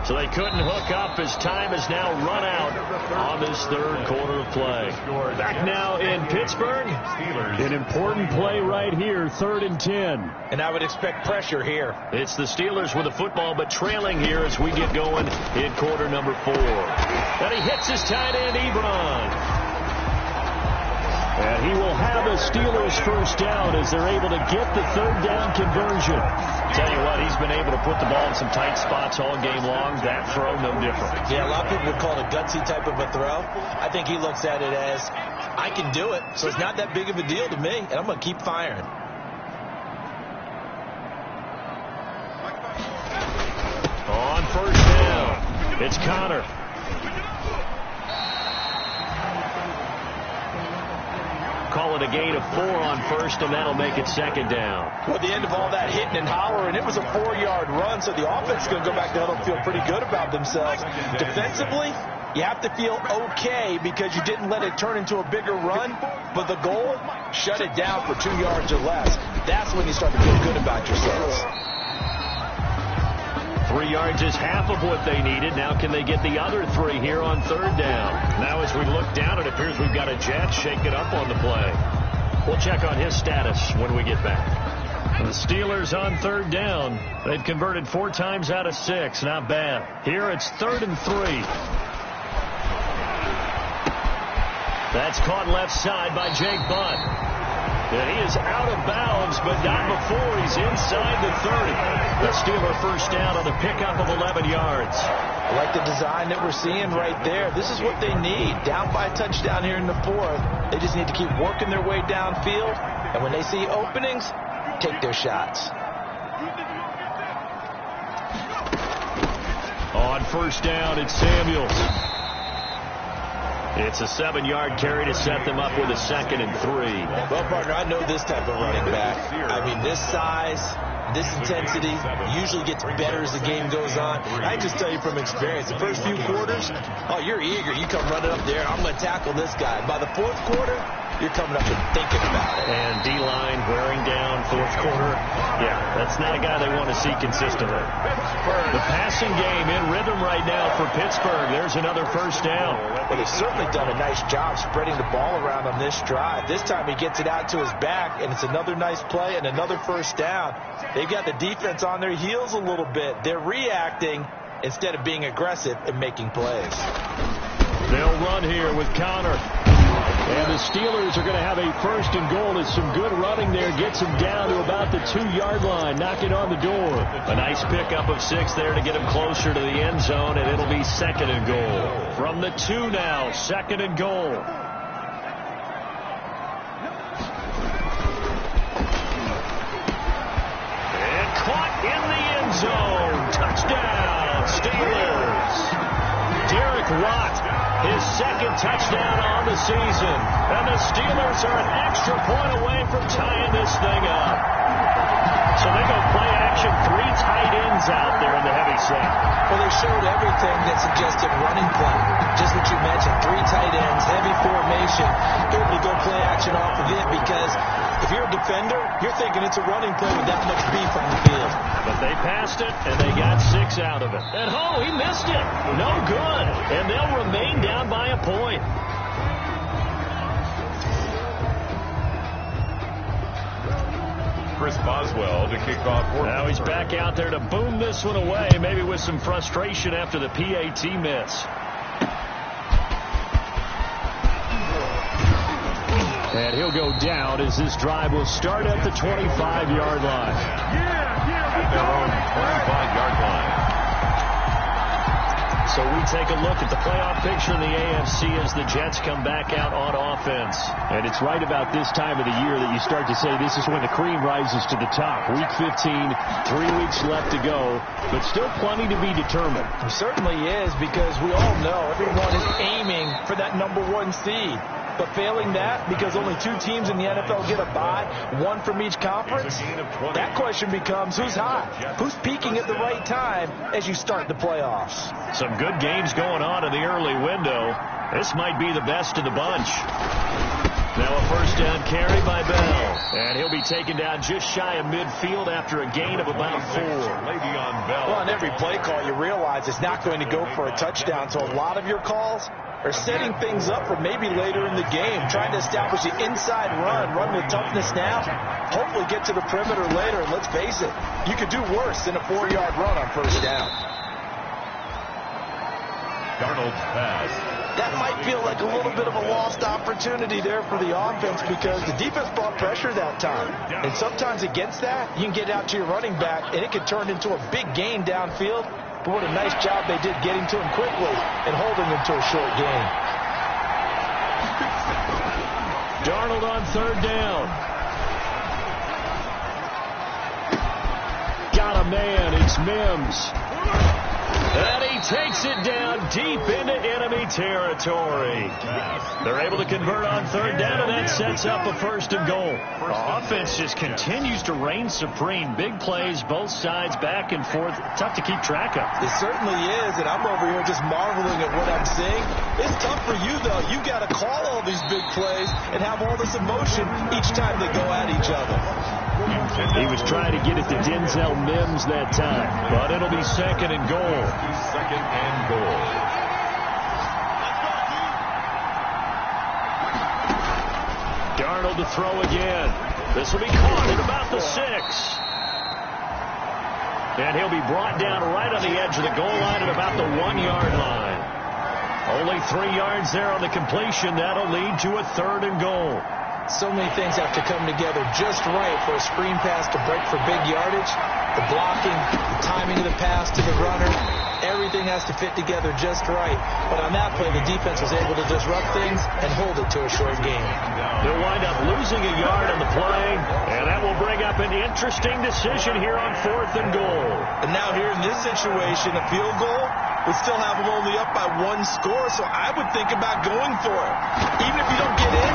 So they couldn't hook up as time is now run out on this third quarter of play. Back now in Pittsburgh. An important play right here, 3rd and 10. And I would expect pressure here. It's the Steelers with the football, but trailing here as we get going in quarter number 4. And he hits his tight end, Ebron. And he will have a Steelers first down as they're able to get the 3rd down conversion. Tell you what, he's been able to put the ball in some tight spots all game long. That throw, no different. Yeah, a lot of people would call it a gutsy type of a throw. I think he looks at it as, I can do it, so it's not that big of a deal to me, and I'm going to keep firing. On first down, it's Connor. Call it a gain of 4 on first, and that'll make it 2nd down. Well, at the end of all that hitting and hollering, it was a 4-yard run, so the offense is going to go back down and feel pretty good about themselves. Defensively, you have to feel okay because you didn't let it turn into a bigger run, but the goal, shut it down for 2 yards or less. That's when you start to feel good about yourselves. 3 yards is half of what they needed. Now can they get the other 3 here on 3rd down? Now as we look down, it appears we've got a Jet shaking up on the play. We'll check on his status when we get back. The Steelers on 3rd down. They've converted 4 times out of 6. Not bad. Here it's 3rd and 3. That's caught left side by Jake Butt. And he is out of bounds, but not before he's inside the 30. The Steeler first down on a pickup of 11 yards. I like the design that we're seeing right there. This is what they need. Down by a touchdown here in the 4th. They just need to keep working their way downfield. And when they see openings, take their shots. On first down, it's Samuels. It's a 7-yard carry to set them up with a 2nd and 3. Well, partner, I know this type of running back. I mean, this size, this intensity usually gets better as the game goes on. I just tell you from experience, the first few quarters, oh, you're eager. You come running up there, I'm going to tackle this guy. By the 4th quarter, you're coming up and thinking about it. And D-line wearing down 4th quarter. Yeah, that's not a guy they want to see consistently. The passing game in rhythm right now for Pittsburgh. There's another first down. Well, they've certainly done a nice job spreading the ball around on this drive. This time he gets it out to his back, and it's another nice play and another first down. They've got the defense on their heels a little bit. They're reacting instead of being aggressive and making plays. They'll run here with Connor. And the Steelers are going to have a 1st and goal. It's some good running there. Gets him down to about the 2-yard line. Knocking on the door. A nice pickup of 6 there to get him closer to the end zone. And it'll be 2nd and goal. From the 2 now. 2nd and goal. And caught in the end zone. Touchdown, Steelers. Derek Watt. His 2nd touchdown on the season. And the Steelers are an extra point away from tying this thing up. So they go play action, 3 tight ends out there in the heavy set. Well, they showed everything that suggested running play. Just what you mentioned, 3 tight ends, heavy formation, able to go play action off of it because if you're a defender, you're thinking it's a running play with that much beef on the field. But they passed it, and they got 6 out of it. And he missed it. No good. And they'll remain down by a point. Chris Boswell to kick off. Now he's back out there to boom this one away, maybe with some frustration after the PAT miss. And he'll go down as this drive will start at the 25-yard line. At their own 25-yard line. So So we take a look at the playoff picture in the AFC as the Jets come back out on offense. And it's right about this time of the year that you start to say this is when the cream rises to the top. Week 15, 3 weeks left to go, but still plenty to be determined. It certainly is, because we all know everyone is aiming for that #1 seed. But failing that, because only 2 teams in the NFL get a bye, 1 from each conference, that question becomes who's hot? Who's peaking at the right time as you start the playoffs? Some good games going on in the early window. This might be the best of the bunch. Now a first down carry by Bell. And he'll be taken down just shy of midfield after a gain of about 4. Le'Veon Bell. Well, on every play call, you realize it's not going to go for a touchdown. So a lot of your calls are setting things up for maybe later in the game, trying to establish the inside run with toughness now, hopefully get to the perimeter later. And let's face it, you could do worse than a 4-yard run on first down. Darnold's pass. That might feel like a little bit of a lost opportunity there for the offense, because the defense brought pressure that time. And sometimes against that, you can get out to your running back, and it could turn into a big gain downfield. But what a nice job they did getting to him quickly and holding him to a short gain. Darnold on third down. Got a man. It's Mims. And he takes it down deep into enemy territory. They're able to convert on third down, and that sets up a 1st and goal. The offense just continues to reign supreme. Big plays, both sides, back and forth. Tough to keep track of. It certainly is, and I'm over here just marveling at what I'm seeing. It's tough for you, though. You've got to call all these big plays and have all this emotion each time they go at each other. He was trying to get it to Denzel Mims that time, but it'll be 2nd and goal. 2nd and goal. Darnold to throw again. This will be caught at about the 6. And he'll be brought down right on the edge of the goal line at about the 1-yard line. Only 3 yards there on the completion. That'll lead to a 3rd and goal. So many things have to come together just right for a screen pass to break for big yardage. The blocking, the timing of the pass to the runner, everything has to fit together just right. But on that play, the defense was able to disrupt things and hold it to a short gain. They'll wind up losing a yard on the play, and that will bring up an interesting decision here on 4th and goal. And now here in this situation, a field goal would still have them only up by 1 score, so I would think about going for it. Even if you don't get in,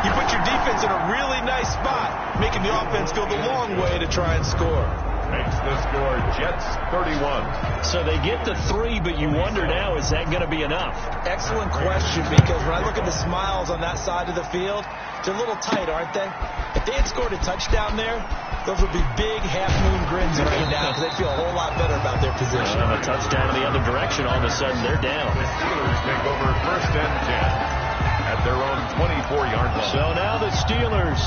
you put your defense in a really nice spot, making the offense go the long way to try and score. Makes the score Jets 31. So they get the 3, but you wonder now, is that going to be enough? Excellent question, because when I look at the smiles on that side of the field, they're a little tight, aren't they? If they had scored a touchdown there, those would be big half-moon grins right now, because they feel a whole lot better about their position. A touchdown in the other direction, all of a sudden they're down. The Steelers take over 1st and 10. At their own 24-yard line. So now the Steelers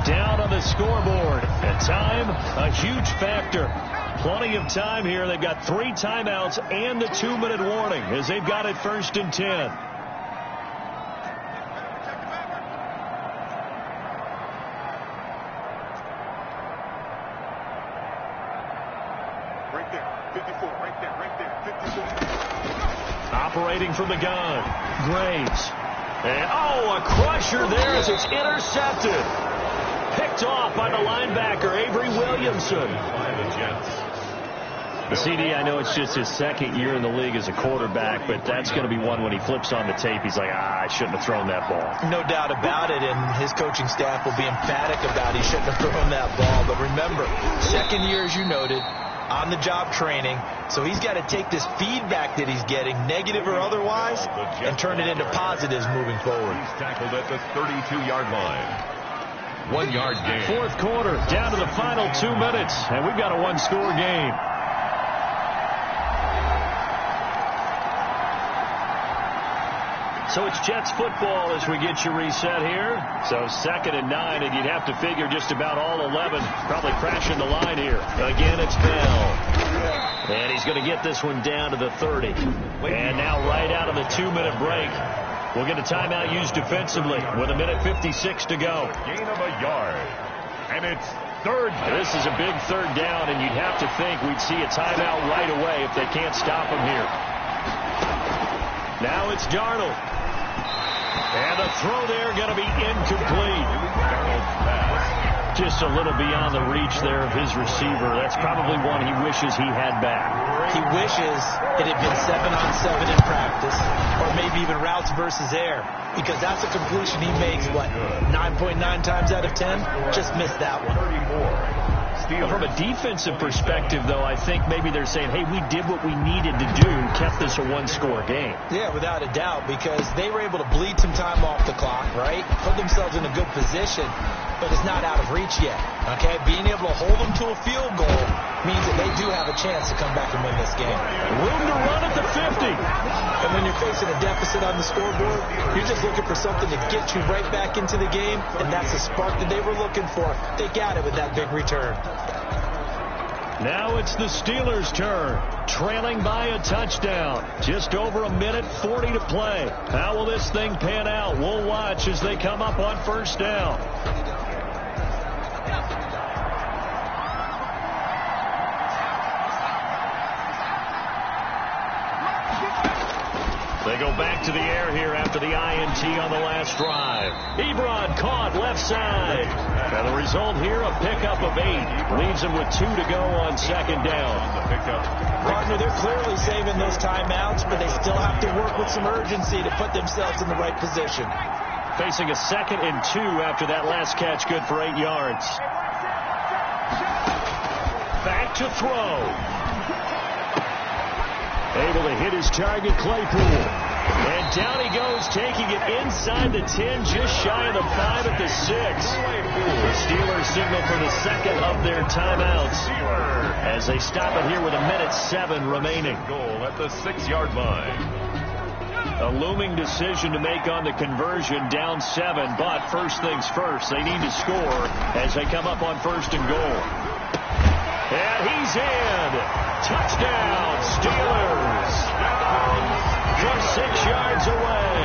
down on the scoreboard. And time, a huge factor. Plenty of time here. They've got 3 timeouts and the 2-minute warning as they've got it 1st and 10. Right there, 54, right there, 54. Operating from the gun, Graves. And, a crusher there as it's intercepted. Picked off by the linebacker, Avery Williamson. By the Jets. The CD, I know it's just his 2nd year in the league as a quarterback, but that's going to be one when he flips on the tape, he's like, I shouldn't have thrown that ball. No doubt about it, and his coaching staff will be emphatic about he shouldn't have thrown that ball. But remember, 2nd year, as you noted, on-the-job training, so he's got to take this feedback that he's getting, negative or otherwise, and turn it into positives moving forward. He's tackled at the 32-yard line. 1-yard gain. 4th quarter, down to the final 2 minutes, and we've got a 1-score game. So it's Jets football as we get you reset here. So 2nd and 9, and you'd have to figure just about all 11 probably crashing the line here. Again, it's Bell. And he's going to get this one down to the 30. And now right out of the 2-minute break, we'll get a timeout used defensively with 1:56 to go. Gain of a yard. And it's 3rd down. This is a big 3rd down, and you'd have to think we'd see a timeout right away if they can't stop him here. Now it's Darnold. And the throw there going to be incomplete. Just a little beyond the reach there of his receiver. That's probably one he wishes he had back. He wishes it had been 7-on-7 in practice, or maybe even routes versus air, because that's a completion he makes, what, 9.9 times out of 10? Just missed that one. From a defensive perspective, though, I think maybe they're saying, hey, we did what we needed to do, kept this a one-score game. Yeah, without a doubt, because they were able to bleed some time off the clock, right? Put themselves in a good position, but it's not out of reach yet, okay? Being able to hold them to a field goal means that they do have a chance to come back and win this game. Room to run at the 50. And when you're facing a deficit on the scoreboard, you're just looking for something to get you right back into the game, and that's the spark that they were looking for. They got it with that big return. Now it's the Steelers' turn, trailing by a touchdown. Just over a minute, 40 to play. How will this thing pan out? We'll watch as they come up on first down. They go back to the air here after the INT on the last drive. Ebron caught left side. And the result here, a pickup of 8. Leaves them with 2 to go on second down. Partner, they're clearly saving those timeouts, but they still have to work with some urgency to put themselves in the right position. Facing a 2nd and 2 after that last catch, good for 8 yards. Back to throw. Able to hit his target, Claypool. And down he goes, taking it inside the 10, just shy of the 5 at the 6. The Steelers signal for the 2nd of their timeouts as they stop it here with 1:07 remaining. Goal at the 6-yard line. A looming decision to make on the conversion, down 7, but first things first, they need to score as they come up on 1st and goal. And he's in. Touchdown, Steelers. From 6 yards away.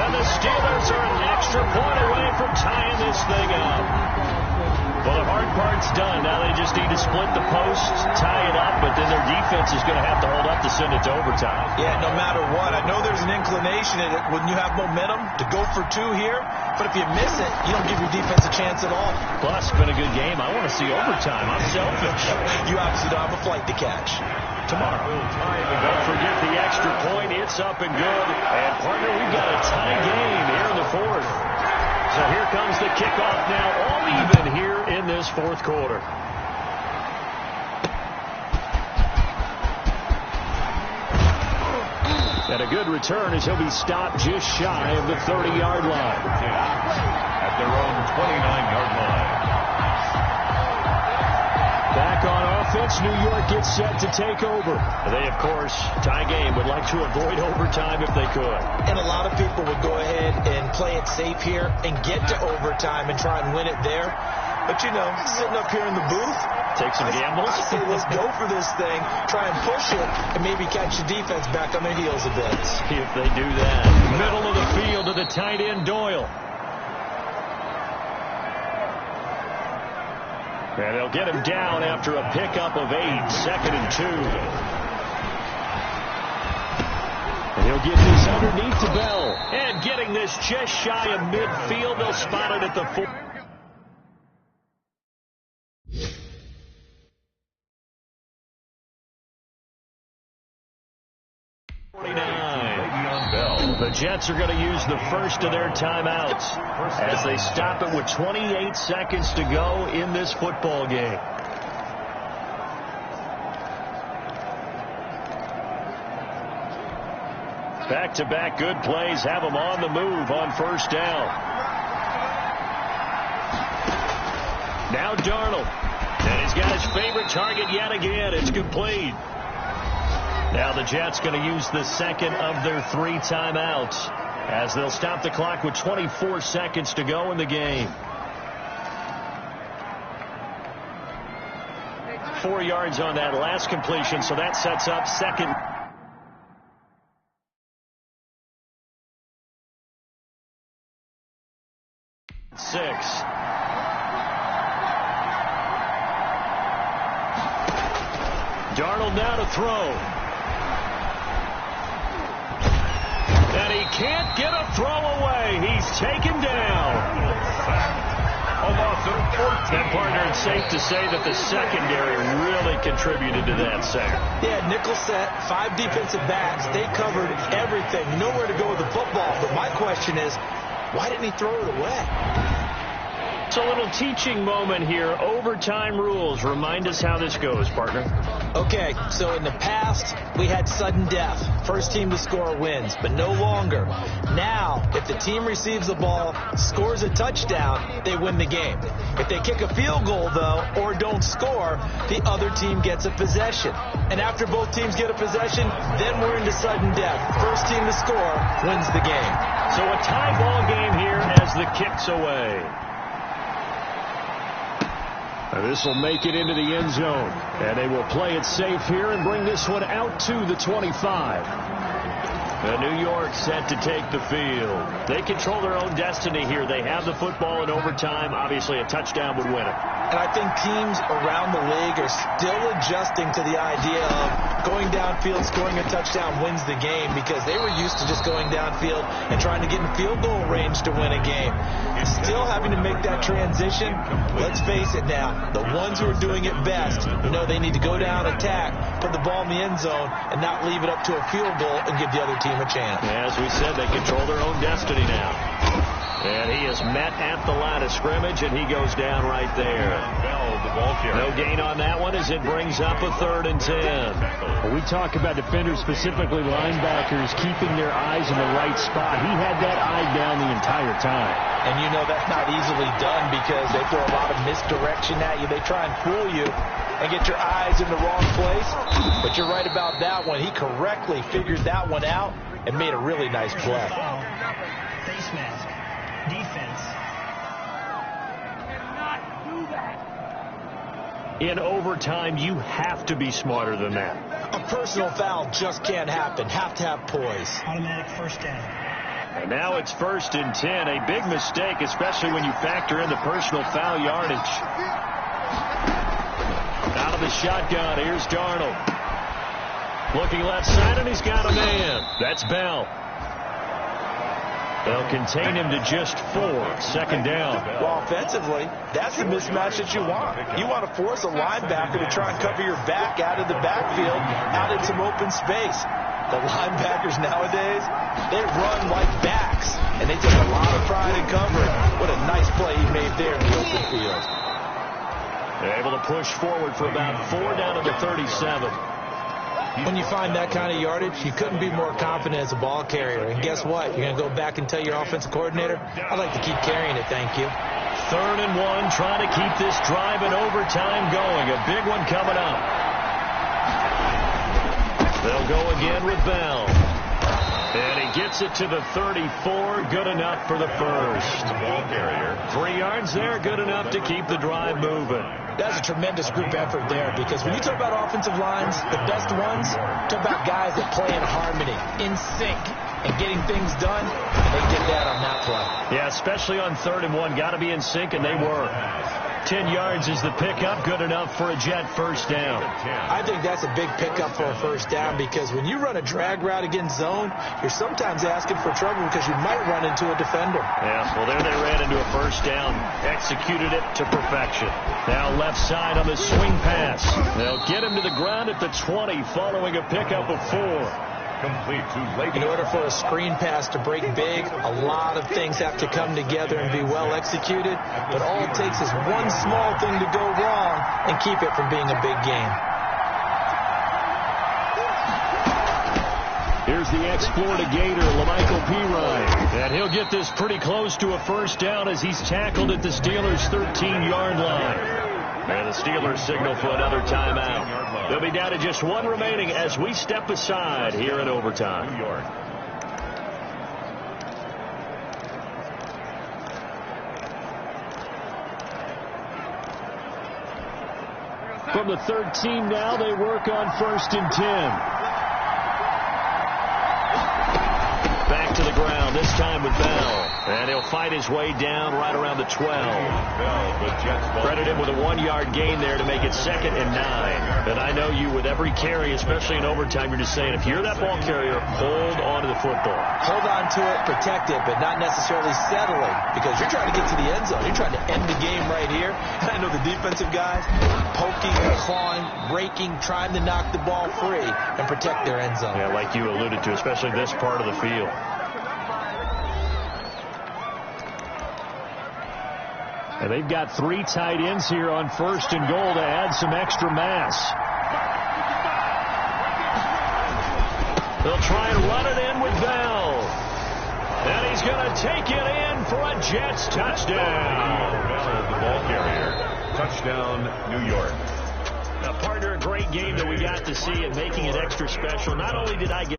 And the Steelers are an extra point away from tying this thing up. Well, the hard part's done. Now they just need to split the posts, tie it up, but then their defense is going to have to hold up to send it to overtime. Yeah, no matter what. I know there's an inclination in it when you have momentum to go for 2 here, but if you miss it, you don't give your defense a chance at all. Plus, it's been a good game. I want to see overtime. I'm selfish. You obviously don't have a flight to catch. Tomorrow. Don't forget the extra point. It's up and good. And, partner, we've got a tie game here in the 4th. So here comes the kickoff now, all even here in this 4th quarter. And a good return as he'll be stopped just shy of the 30-yard line. At their own 29-yard line. Back on offense, New York gets set to take over. They, of course, tie game, would like to avoid overtime if they could. And a lot of people would go ahead and play it safe here and get to overtime and try and win it there. But, you know, sitting up here in the booth, take some gambles. I say let's go for this thing, try and push it, and maybe catch the defense back on their heels a bit. See if they do that. Middle of the field to the tight end, Doyle. And they'll get him down after a pickup of 8, 2nd and 2. And he'll get this underneath to Bell. And getting this just shy of midfield, they'll spot it at the 4. The Jets are going to use the first of their timeouts as they stop it with 28 seconds to go in this football game. Back-to-back good plays have them on the move on first down. Now Darnold. And he's got his favorite target yet again. It's complete. Now the Jets going to use the 2nd of their 3 timeouts as they'll stop the clock with 24 seconds to go in the game. 4 yards on that last completion, so that sets up 2nd. Six. Darnold now to throw. can't get a throw away. He's taken down. That, partner, it's safe to say that the secondary really contributed to that sack. Yeah, nickel set, 5 defensive backs. They covered everything. Nowhere to go with the football. But my question is, why didn't he throw it away? It's a little teaching moment here. Overtime rules. Remind us how this goes, partner. Okay, so in the past, we had sudden death. First team to score wins, but no longer. Now, if the team receives the ball, scores a touchdown, they win the game. If they kick a field goal, though, or don't score, the other team gets a possession. And after both teams get a possession, then we're into sudden death. First team to score wins the game. So a tie ball game here as the kick's away. This will make it into the end zone. And they will play it safe here and bring this one out to the 25. New York set to take the field. They control their own destiny here. They have the football in overtime. Obviously, a touchdown would win it. And I think teams around the league are still adjusting to the idea of going downfield, scoring a touchdown wins the game, because they were used to just going downfield and trying to get in field goal range to win a game. Still having to make that transition. Let's face it now, the ones who are doing it best, they need to go down, attack, put the ball in the end zone, and not leave it up to a field goal and give the other team a chance. As we said, they control their own destiny now. And he is met at the line of scrimmage, and he goes down right there. No gain on that one as it brings up a 3rd and 10. When we talk about defenders, specifically linebackers, keeping their eyes in the right spot. He had that eye down the entire time. And that's not easily done because they throw a lot of misdirection at you. They try and fool you and get your eyes in the wrong place. But you're right about that one. He correctly figured that one out and made a really nice play. Face mask. Defense. Cannot do that. In overtime, you have to be smarter than that. A personal foul just can't happen. Have to have poise. Automatic first down. And now it's 1st and 10. A big mistake, especially when you factor in the personal foul yardage. Out of the shotgun, here's Darnold. Looking left side, and he's got a man. That's Bell. They'll contain him to just 4. 2nd down. Well, offensively, that's the mismatch that you want. You want to force a linebacker to try and cover your back out of the backfield, out in some open space. The linebackers nowadays, they run like backs, and they take a lot of pride in covering. What a nice play he made there in the open field. They're able to push forward for about 4 down to the 37. When you find that kind of yardage, you couldn't be more confident as a ball carrier. And guess what? You're going to go back and tell your offensive coordinator, I'd like to keep carrying it, thank you. 3rd and 1, trying to keep this drive in overtime going. A big one coming up. They'll go again with Bell. And he gets it to the 34. Good enough for the first. Ball carrier. 3 yards there. Good enough to keep the drive moving. That's a tremendous group effort there, because when you talk about offensive lines, the best ones, talk about guys that play in harmony, in sync, and getting things done, and they did that on that play. Yeah, especially on 3rd and 1. Got to be in sync, and they were. 10 yards is the pickup. Good enough for a Jet first down. I think that's a big pickup for a first down, because when you run a drag route against zone, you're sometimes asking for trouble because you might run into a defender. Yeah, well, there they ran into a first down. Executed it to perfection. Now left side on the swing pass. They'll get him to the ground at the 20 following a pickup of 4. Complete to late. In order for a screen pass to break big, a lot of things have to come together and be well executed. But all it takes is one small thing to go wrong and keep it from being a big game. Here's the ex-Florida Gator, LaMichael Pirine. And he'll get this pretty close to a first down as he's tackled at the Steelers' 13-yard line. And the Steelers signal for another timeout. They'll be down to just 1 remaining as we step aside here in overtime. New York. From the 13 now, they work on 1st and 10. Back to the ground, this time with Bell. And he'll fight his way down right around the 12. Credit him with a 1-yard gain there to make it 2nd and 9. And I know you, with every carry, especially in overtime, you're just saying, if you're that ball carrier, hold on to the football. Hold on to it, protect it, but not necessarily settling, because you're trying to get to the end zone. You're trying to end the game right here. And I know the defensive guys poking, clawing, breaking, trying to knock the ball free and protect their end zone. Yeah, like you alluded to, especially this part of the field. And they've got 3 tight ends here on 1st and goal to add some extra mass. They'll try and run it in with Bell. And he's going to take it in for a Jets touchdown. Bell, the ball carrier. Touchdown, New York. Now, partner, a great game that we got to see, and making it extra special. Not only did I get